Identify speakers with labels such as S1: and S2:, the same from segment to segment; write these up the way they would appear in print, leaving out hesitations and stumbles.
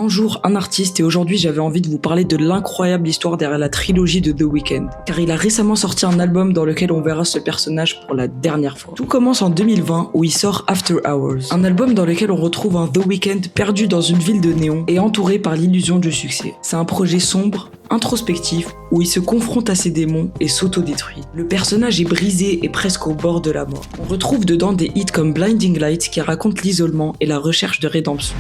S1: Un jour, un artiste, et aujourd'hui j'avais envie de vous parler de l'incroyable histoire derrière la trilogie de The Weeknd, car il a récemment sorti un album dans lequel on verra ce personnage pour la dernière fois. Tout commence en 2020 où il sort After Hours, un album dans lequel on retrouve un The Weeknd perdu dans une ville de néon et entouré par l'illusion du succès. C'est un projet sombre, introspectif, où il se confronte à ses démons et s'autodétruit. Le personnage est brisé et presque au bord de la mort. On retrouve dedans des hits comme Blinding Lights qui racontent l'isolement et la recherche de rédemption.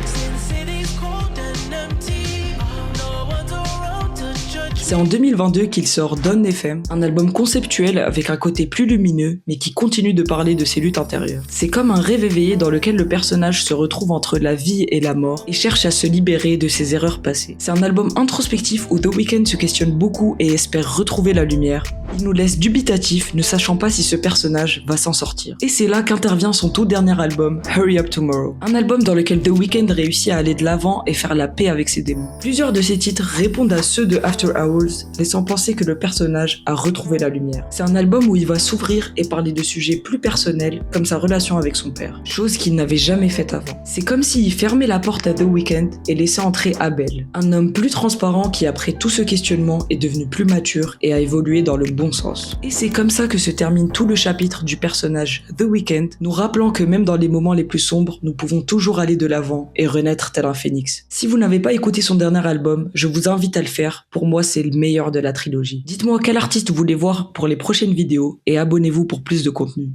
S1: C'est en 2022 qu'il sort Dawn FM, un album conceptuel avec un côté plus lumineux, mais qui continue de parler de ses luttes intérieures. C'est comme un rêve éveillé dans lequel le personnage se retrouve entre la vie et la mort et cherche à se libérer de ses erreurs passées. C'est un album introspectif où The Weeknd se questionne beaucoup et espère retrouver la lumière. Il nous laisse dubitatifs, ne sachant pas si ce personnage va s'en sortir. Et c'est là qu'intervient son tout dernier album, Hurry Up Tomorrow. Un album dans lequel The Weeknd réussit à aller de l'avant et faire la paix avec ses démons. Plusieurs de ses titres répondent à ceux de After Hours, laissant penser que le personnage a retrouvé la lumière. C'est un album où il va s'ouvrir et parler de sujets plus personnels, comme sa relation avec son père, chose qu'il n'avait jamais faite avant. C'est comme s'il fermait la porte à The Weeknd et laissait entrer Abel, un homme plus transparent qui, après tout ce questionnement, est devenu plus mature et a évolué dans le bon sens. Et c'est comme ça que se termine tout le chapitre du personnage The Weeknd, nous rappelant que même dans les moments les plus sombres, nous pouvons toujours aller de l'avant et renaître tel un phénix. Si vous n'avez pas écouté son dernier album, je vous invite à le faire. Pour moi, c'est le meilleur de la trilogie. Dites-moi quel artiste vous voulez voir pour les prochaines vidéos et abonnez-vous pour plus de contenu.